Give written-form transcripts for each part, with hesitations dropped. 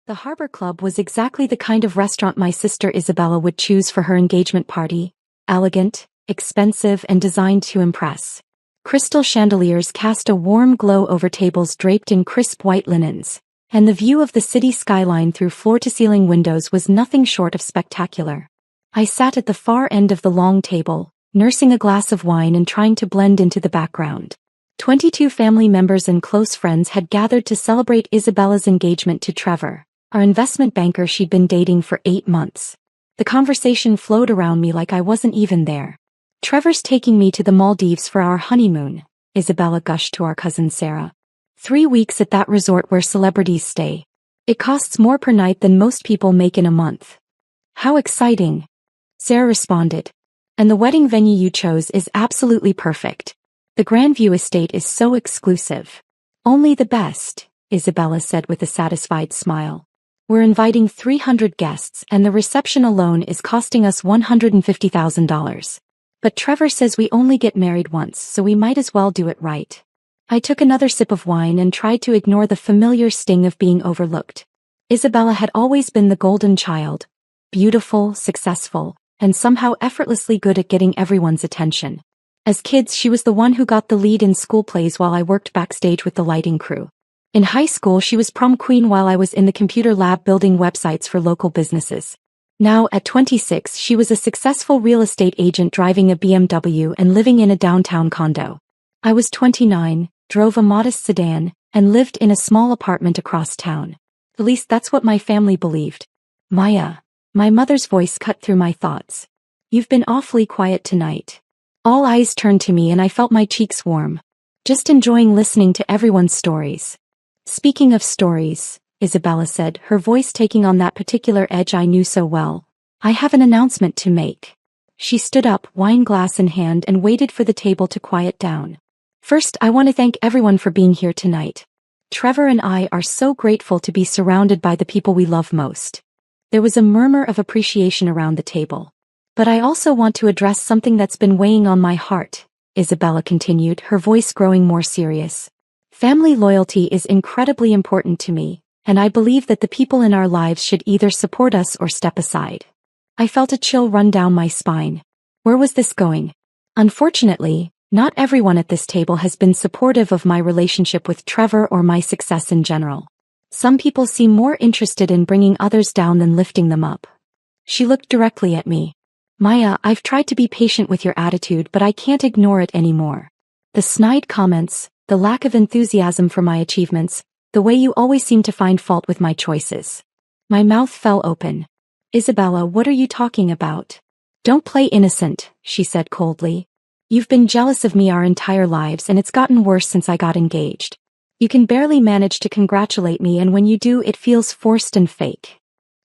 The Harbor Club was exactly the kind of restaurant my sister Isabella would choose for her engagement party. Elegant, expensive, and designed to impress. Crystal chandeliers cast a warm glow over tables draped in crisp white linens, and the view of the city skyline through floor-to-ceiling windows was nothing short of spectacular. I sat at the far end of the long table, nursing a glass of wine and trying to blend into the background. 22 family members and close friends had gathered to celebrate Isabella's engagement to Trevor, our investment banker she'd been dating for 8 months. The conversation flowed around me like I wasn't even there. "Trevor's taking me to the Maldives for our honeymoon," Isabella gushed to our cousin Sarah. 3 weeks at that resort where celebrities stay. It costs more per night than most people make in a month. "How exciting," Sarah responded. "And the wedding venue you chose is absolutely perfect. The Grandview estate is so exclusive." "Only the best," Isabella said with a satisfied smile. "We're inviting 300 guests and the reception alone is costing us $150,000. But Trevor says we only get married once, so we might as well do it right." I took another sip of wine and tried to ignore the familiar sting of being overlooked. Isabella had always been the golden child. Beautiful, successful, and somehow effortlessly good at getting everyone's attention. As kids, she was the one who got the lead in school plays while I worked backstage with the lighting crew. In high school, she was prom queen while I was in the computer lab building websites for local businesses. Now, at 26, she was a successful real estate agent driving a BMW and living in a downtown condo. I was 29, drove a modest sedan, and lived in a small apartment across town. At least that's what my family believed. "Maya," my mother's voice cut through my thoughts. "You've been awfully quiet tonight." All eyes turned to me and I felt my cheeks warm. Just enjoying listening to everyone's stories. "Speaking of stories," Isabella said, her voice taking on that particular edge I knew so well, "I have an announcement to make." She stood up, wine glass in hand, and waited for the table to quiet down. "First, I want to thank everyone for being here tonight. Trevor and I are so grateful to be surrounded by the people we love most." There was a murmur of appreciation around the table. "But I also want to address something that's been weighing on my heart," Isabella continued, her voice growing more serious. "Family loyalty is incredibly important to me, and I believe that the people in our lives should either support us or step aside." I felt a chill run down my spine. Where was this going? Unfortunately, not everyone at this table has been supportive of my relationship with Trevor or my success in general. Some people seem more interested in bringing others down than lifting them up. She looked directly at me. "Maya, I've tried to be patient with your attitude, but I can't ignore it anymore. The snide comments, the lack of enthusiasm for my achievements, the way you always seem to find fault with my choices." My mouth fell open. "Isabella, what are you talking about?" "Don't play innocent," she said coldly. "You've been jealous of me our entire lives and it's gotten worse since I got engaged. You can barely manage to congratulate me, and when you do it feels forced and fake."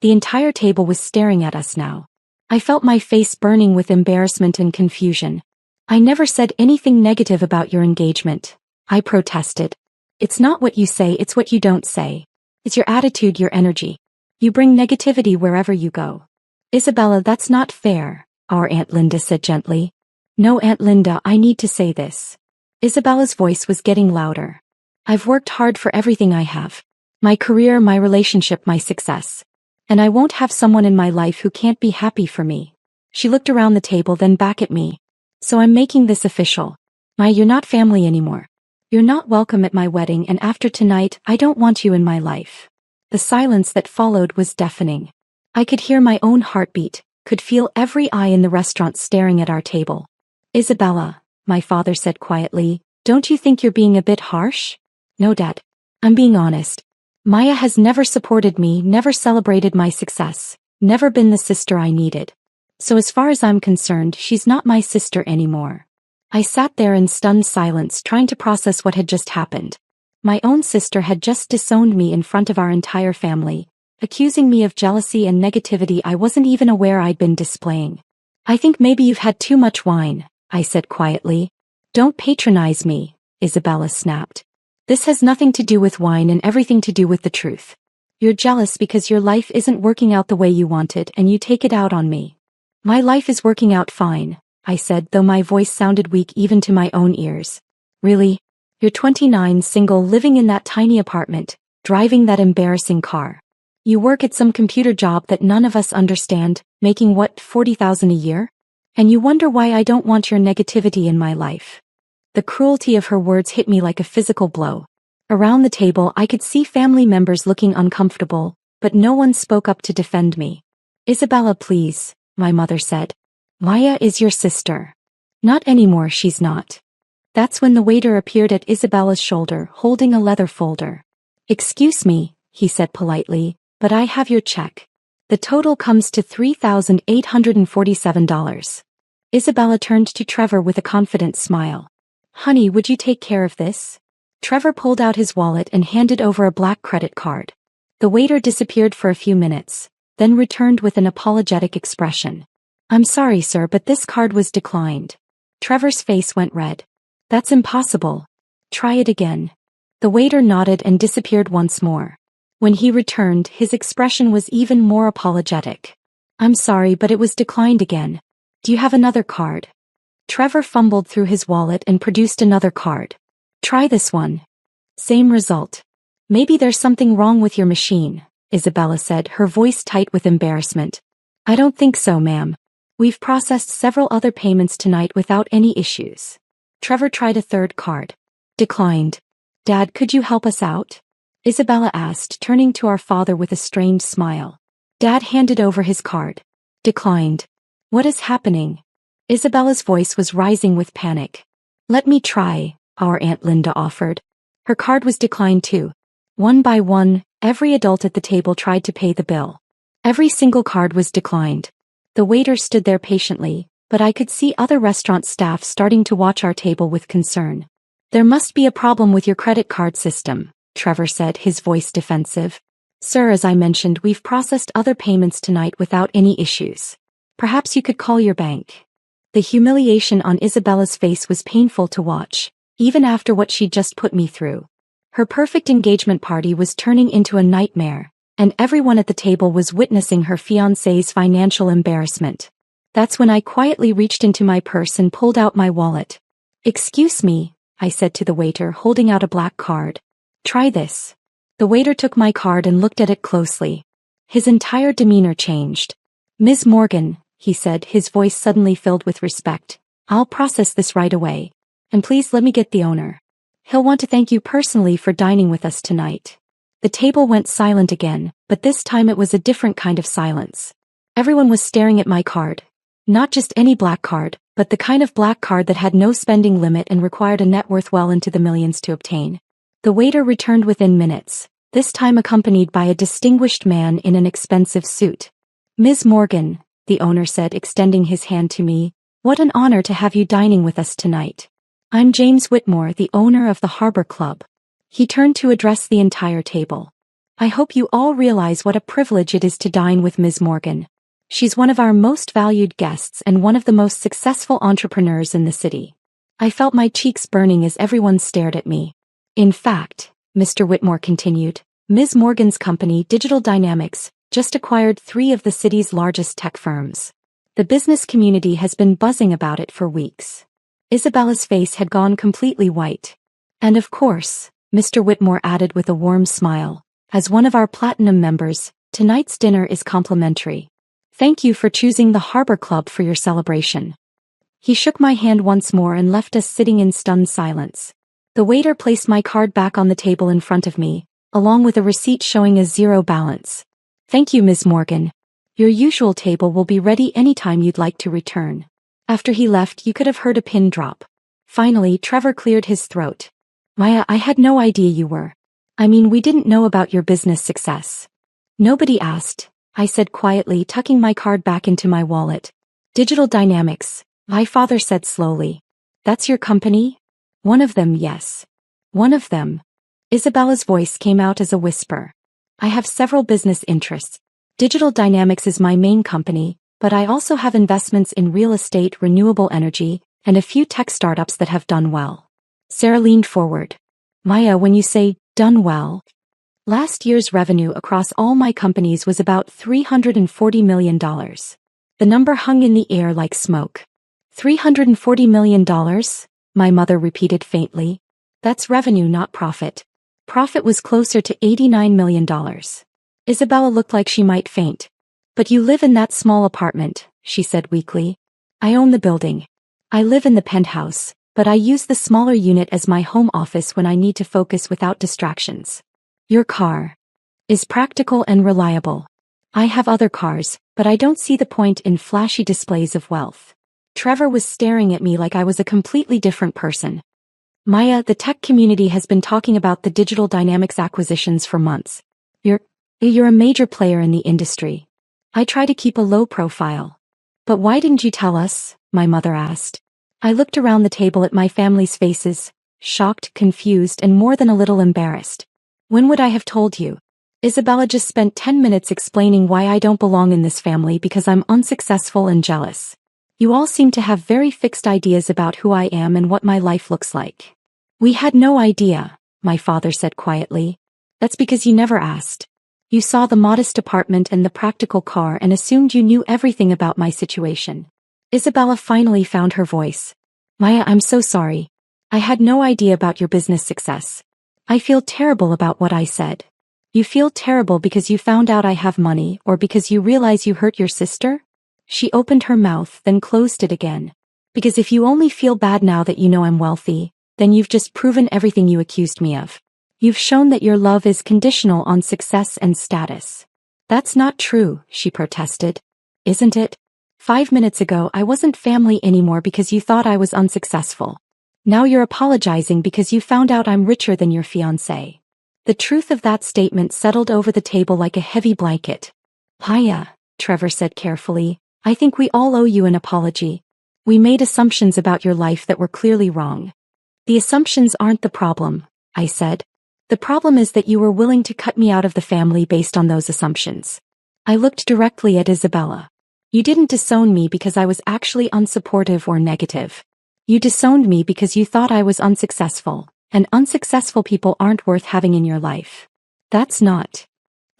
The entire table was staring at us now. I felt my face burning with embarrassment and confusion. "I never said anything negative about your engagement," I protested. "It's not what you say, it's what you don't say. It's your attitude, your energy. You bring negativity wherever you go." "Isabella, that's not fair," our Aunt Linda said gently. "No, Aunt Linda, I need to say this." Isabella's voice was getting louder. "I've worked hard for everything I have. My career, my relationship, my success. And I won't have someone in my life who can't be happy for me." She looked around the table, then back at me. "So I'm making this official. Maya, you're not family anymore. You're not welcome at my wedding, and after tonight, I don't want you in my life." The silence that followed was deafening. I could hear my own heartbeat, could feel every eye in the restaurant staring at our table. "Isabella," my father said quietly, "don't you think you're being a bit harsh?" "No, Dad. I'm being honest. Maya has never supported me, never celebrated my success, never been the sister I needed. So as far as I'm concerned, she's not my sister anymore." I sat there in stunned silence, trying to process what had just happened. My own sister had just disowned me in front of our entire family, accusing me of jealousy and negativity I wasn't even aware I'd been displaying. "I think maybe you've had too much wine," I said quietly. "Don't patronize me," Isabella snapped. "This has nothing to do with wine and everything to do with the truth. You're jealous because your life isn't working out the way you wanted, and you take it out on me." "My life is working out fine," I said, though my voice sounded weak even to my own ears. "Really? You're 29, single, living in that tiny apartment, driving that embarrassing car. You work at some computer job that none of us understand, making what, 40,000 a year? And you wonder why I don't want your negativity in my life. The cruelty of her words hit me like a physical blow. Around the table I could see family members looking uncomfortable, but no one spoke up to defend me. Isabella, please, my mother said. Maya is your sister. Not anymore, she's not. That's when the waiter appeared at Isabella's shoulder, holding a leather folder. Excuse me, he said politely, but I have your check. The total comes to $3,847. Isabella turned to Trevor with a confident smile. Honey, would you take care of this? Trevor pulled out his wallet and handed over a black credit card. The waiter disappeared for a few minutes, then returned with an apologetic expression. I'm sorry, sir, but this card was declined. Trevor's face went red. That's impossible. Try it again. The waiter nodded and disappeared once more. When he returned, his expression was even more apologetic. I'm sorry, but it was declined again. Do you have another card? Trevor fumbled through his wallet and produced another card. Try this one. Same result. Maybe there's something wrong with your machine, Isabella said, her voice tight with embarrassment. I don't think so, ma'am. We've processed several other payments tonight without any issues. Trevor tried a third card. Declined. Dad, could you help us out? Isabella asked, turning to our father with a strained smile. Dad handed over his card. Declined. What is happening? Isabella's voice was rising with panic. Let me try, our Aunt Linda offered. Her card was declined too. One by one, every adult at the table tried to pay the bill. Every single card was declined. The waiter stood there patiently, but I could see other restaurant staff starting to watch our table with concern. There must be a problem with your credit card system, Trevor said, his voice defensive. Sir, as I mentioned, we've processed other payments tonight without any issues. Perhaps you could call your bank. The humiliation on Isabella's face was painful to watch, even after what she'd just put me through. Her perfect engagement party was turning into a nightmare, and everyone at the table was witnessing her fiancé's financial embarrassment. That's when I quietly reached into my purse and pulled out my wallet. Excuse me, I said to the waiter, holding out a black card. Try this. The waiter took my card and looked at it closely. His entire demeanor changed. Ms. Morgan, he said, his voice suddenly filled with respect. I'll process this right away. And please let me get the owner. He'll want to thank you personally for dining with us tonight. The table went silent again, but this time it was a different kind of silence. Everyone was staring at my card. Not just any black card, but the kind of black card that had no spending limit and required a net worth well into the millions to obtain. The waiter returned within minutes, this time accompanied by a distinguished man in an expensive suit. Ms. Morgan, the owner said, extending his hand to me, what an honor to have you dining with us tonight. I'm James Whitmore, the owner of the Harbor Club. He turned to address the entire table. I hope you all realize what a privilege it is to dine with Ms. Morgan. She's one of our most valued guests and one of the most successful entrepreneurs in the city. I felt my cheeks burning as everyone stared at me. In fact, Mr. Whitmore continued, Ms. Morgan's company, Digital Dynamics, just acquired 3 of the city's largest tech firms. The business community has been buzzing about it for weeks. Isabella's face had gone completely white. And of course, Mr. Whitmore added with a warm smile, as one of our platinum members, tonight's dinner is complimentary. Thank you for choosing the Harbor Club for your celebration. He shook my hand once more and left us sitting in stunned silence. The waiter placed my card back on the table in front of me, along with a receipt showing a 0 balance. Thank you, Ms. Morgan. Your usual table will be ready anytime you'd like to return. After he left, you could have heard a pin drop. Finally, Trevor cleared his throat. Maya, I had no idea you were. We didn't know about your business success. Nobody asked, I said quietly, tucking my card back into my wallet. Digital Dynamics, my father said slowly. That's your company? One of them, yes. One of them. Isabella's voice came out as a whisper. I have several business interests. Digital Dynamics is my main company, but I also have investments in real estate, renewable energy, and a few tech startups that have done well. Sarah leaned forward. Maya, when you say, done well, last year's revenue across all my companies was about $340 million. The number hung in the air like smoke. $340 million? My mother repeated faintly. That's revenue, not profit. Profit was closer to $89 million. Isabella looked like she might faint. But you live in that small apartment, she said weakly. I own the building. I live in the penthouse, but I use the smaller unit as my home office when I need to focus without distractions. Your car is practical and reliable. I have other cars, but I don't see the point in flashy displays of wealth. Trevor was staring at me like I was a completely different person. Maya, the tech community has been talking about the digital dynamics acquisitions for months. You're a major player in the industry. I try to keep a low profile. But why didn't you tell us? My mother asked. I looked around the table at my family's faces, shocked, confused, and more than a little embarrassed. When would I have told you? Isabella just spent 10 minutes explaining why I don't belong in this family because I'm unsuccessful and jealous. You all seem to have very fixed ideas about who I am and what my life looks like. We had no idea, my father said quietly. That's because you never asked. You saw the modest apartment and the practical car and assumed you knew everything about my situation. Isabella finally found her voice. Maya, I'm so sorry. I had no idea about your business success. I feel terrible about what I said. You feel terrible because you found out I have money or because you realize you hurt your sister? She opened her mouth, then closed it again. Because if you only feel bad now that you know I'm wealthy, then you've just proven everything you accused me of. You've shown that your love is conditional on success and status. That's not true, she protested. Isn't it? 5 minutes ago I wasn't family anymore because you thought I was unsuccessful. Now you're apologizing because you found out I'm richer than your fiancé. The truth of that statement settled over the table like a heavy blanket. Maya, Trevor said carefully, I think we all owe you an apology. We made assumptions about your life that were clearly wrong. The assumptions aren't the problem, I said. The problem is that you were willing to cut me out of the family based on those assumptions. I looked directly at Isabella. You didn't disown me because I was actually unsupportive or negative. You disowned me because you thought I was unsuccessful, and unsuccessful people aren't worth having in your life. That's not.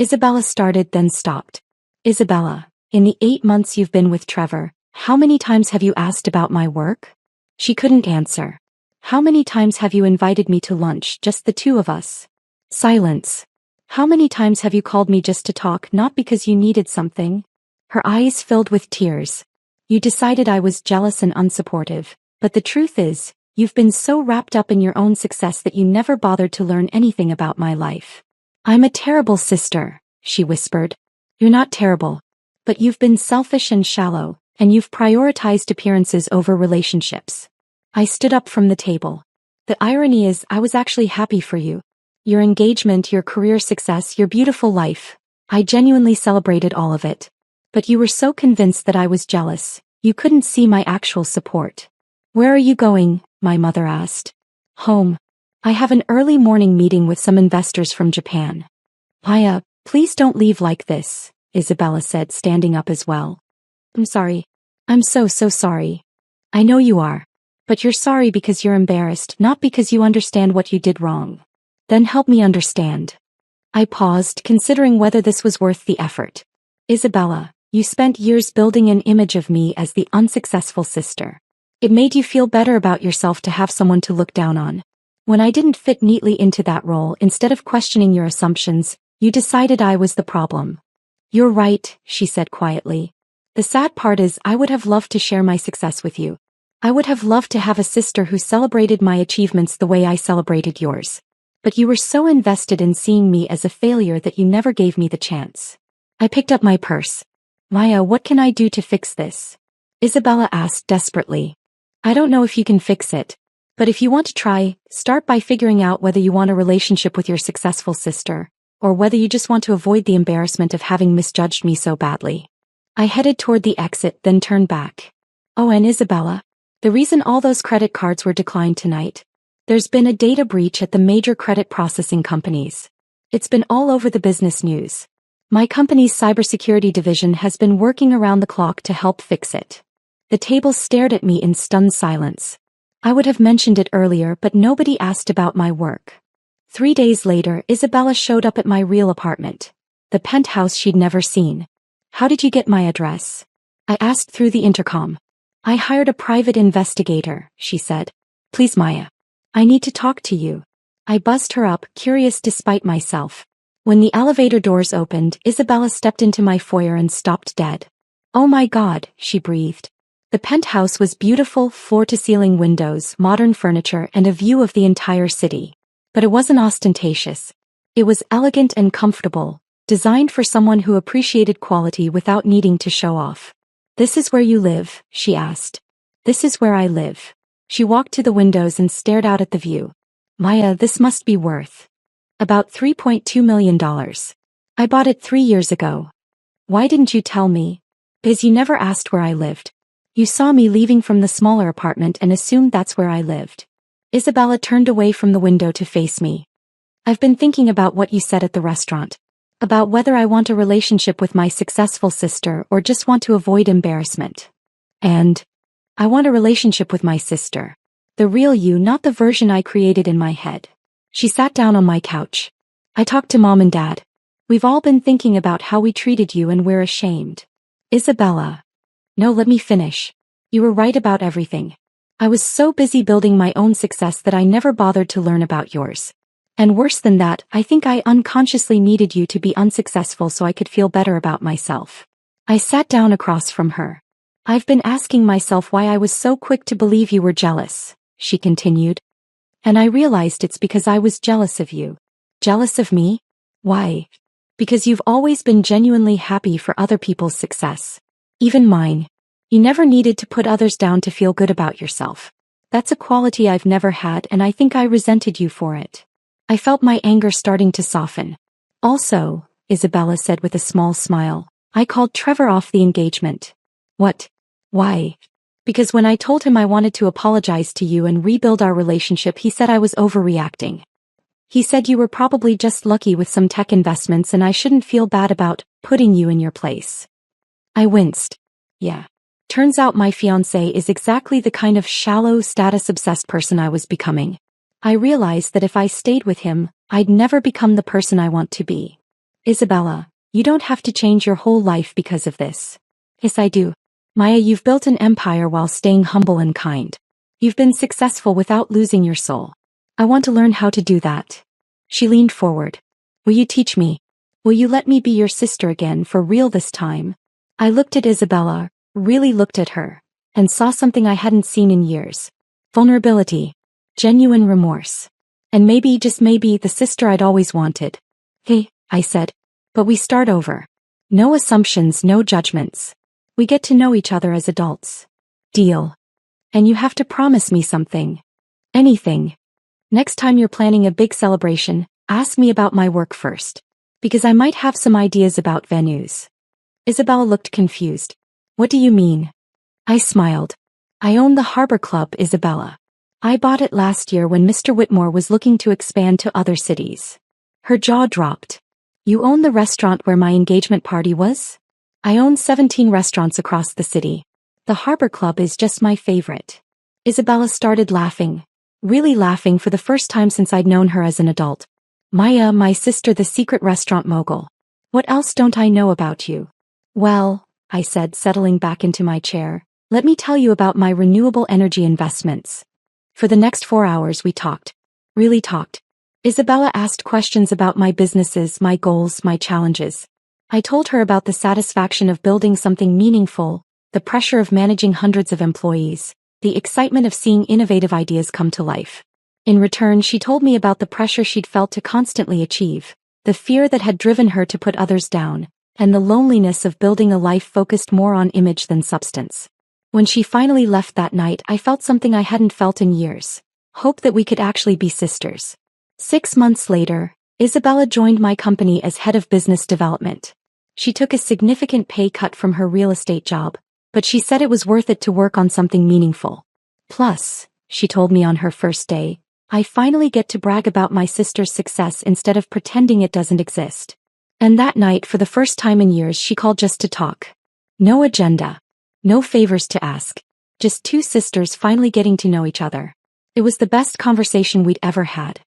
Isabella started then stopped. Isabella, in the 8 months you've been with Trevor, how many times have you asked about my work? She couldn't answer. How many times have you invited me to lunch, just the two of us? Silence. How many times have you called me just to talk, not because you needed something? Her eyes filled with tears. You decided I was jealous and unsupportive, but the truth is, you've been so wrapped up in your own success that you never bothered to learn anything about my life. I'm a terrible sister, she whispered. You're not terrible. But you've been selfish and shallow, and you've prioritized appearances over relationships. I stood up from the table. The irony is, I was actually happy for you. Your engagement, your career success, your beautiful life. I genuinely celebrated all of it. But you were so convinced that I was jealous, you couldn't see my actual support. Where are you going? My mother asked. Home. I have an early morning meeting with some investors from Japan. Maya, please don't leave like this, Isabella said, standing up as well. I'm sorry. I'm so sorry. I know you are. But you're sorry because you're embarrassed, not because you understand what you did wrong. Then help me understand. I paused, considering whether this was worth the effort. Isabella, you spent years building an image of me as the unsuccessful sister. It made you feel better about yourself to have someone to look down on. When I didn't fit neatly into that role, instead of questioning your assumptions, you decided I was the problem. You're right, she said quietly. The sad part is I would have loved to share my success with you. I would have loved to have a sister who celebrated my achievements the way I celebrated yours. But you were so invested in seeing me as a failure that you never gave me the chance. I picked up my purse. Maya, what can I do to fix this? Isabella asked desperately. I don't know if you can fix it. But if you want to try, start by figuring out whether you want a relationship with your successful sister, or whether you just want to avoid the embarrassment of having misjudged me so badly. I headed toward the exit, then turned back. Oh, and Isabella? The reason all those credit cards were declined tonight. There's been a data breach at the major credit processing companies. It's been all over the business news. My company's cybersecurity division has been working around the clock to help fix it. The table stared at me in stunned silence. I would have mentioned it earlier, but nobody asked about my work. 3 days later, Isabella showed up at my real apartment. The penthouse she'd never seen. How did you get my address? I asked through the intercom. I hired a private investigator, she said. Please, Maya. I need to talk to you. I buzzed her up, curious despite myself. When the elevator doors opened, Isabella stepped into my foyer and stopped dead. "Oh my God," she breathed. The penthouse was beautiful, floor-to-ceiling windows, modern furniture, and a view of the entire city. But it wasn't ostentatious. It was elegant and comfortable, designed for someone who appreciated quality without needing to show off. "This is where you live?" she asked. "This is where I live." She walked to the windows and stared out at the view. "Maya, this must be worth about $3.2 million. I bought it 3 years ago. Why didn't you tell me?" "Because you never asked where I lived. You saw me leaving from the smaller apartment and assumed that's where I lived." Isabella turned away from the window to face me. "I've been thinking about what you said at the restaurant. About whether I want a relationship with my successful sister or just want to avoid embarrassment. And I want a relationship with my sister. The real you, not the version I created in my head." She sat down on my couch. "I talked to Mom and Dad. We've all been thinking about how we treated you and we're ashamed." "Isabella." "No, let me finish. You were right about everything. I was so busy building my own success that I never bothered to learn about yours. And worse than that, I think I unconsciously needed you to be unsuccessful so I could feel better about myself." I sat down across from her. "I've been asking myself why I was so quick to believe you were jealous," she continued. "And I realized it's because I was jealous of you." "Jealous of me? Why?" "Because you've always been genuinely happy for other people's success. Even mine. You never needed to put others down to feel good about yourself. That's a quality I've never had, and I think I resented you for it." I felt my anger starting to soften. "Also," Isabella said with a small smile, "I called Trevor off the engagement." "What? Why?" "Because when I told him I wanted to apologize to you and rebuild our relationship, he said I was overreacting. He said you were probably just lucky with some tech investments and I shouldn't feel bad about putting you in your place." I winced. Yeah. Turns out my fiancé is exactly the kind of shallow, status-obsessed person I was becoming. I realized that if I stayed with him, I'd never become the person I want to be. "Isabella, you don't have to change your whole life because of this." "Yes, I do. Maya, you've built an empire while staying humble and kind. You've been successful without losing your soul. I want to learn how to do that." She leaned forward. "Will you teach me? Will you let me be your sister again for real this time?" I looked at Isabella, really looked at her, and saw something I hadn't seen in years. Vulnerability. Genuine remorse. And maybe, just maybe, the sister I'd always wanted. "Hey," I said. "But we start over. No assumptions, no judgments. We get to know each other as adults. Deal? And you have to promise me something. Anything. Next time you're planning a big celebration, ask me about my work first. Because I might have some ideas about venues." Isabella looked confused. "What do you mean?" I smiled. "I own the Harbor Club, Isabella. I bought it last year when Mr. Whitmore was looking to expand to other cities." Her jaw dropped. "You own the restaurant where my engagement party was?" "I own 17 restaurants across the city. The Harbor Club is just my favorite." Isabella started laughing. Really laughing for the first time since I'd known her as an adult. "Maya, my sister, the secret restaurant mogul. What else don't I know about you?" "Well," I said, settling back into my chair, "let me tell you about my renewable energy investments." For the next 4 hours we talked. Really talked. Isabella asked questions about my businesses, my goals, my challenges. I told her about the satisfaction of building something meaningful, the pressure of managing hundreds of employees, the excitement of seeing innovative ideas come to life. In return, she told me about the pressure she'd felt to constantly achieve, the fear that had driven her to put others down, and the loneliness of building a life focused more on image than substance. When she finally left that night, I felt something I hadn't felt in years. Hope that we could actually be sisters. 6 months later, Isabella joined my company as head of business development. She took a significant pay cut from her real estate job, but she said it was worth it to work on something meaningful. Plus, she told me on her first day, I finally get to brag about my sister's success instead of pretending it doesn't exist. And that night, for the first time in years, she called just to talk. No agenda. No favors to ask. Just two sisters finally getting to know each other. It was the best conversation we'd ever had.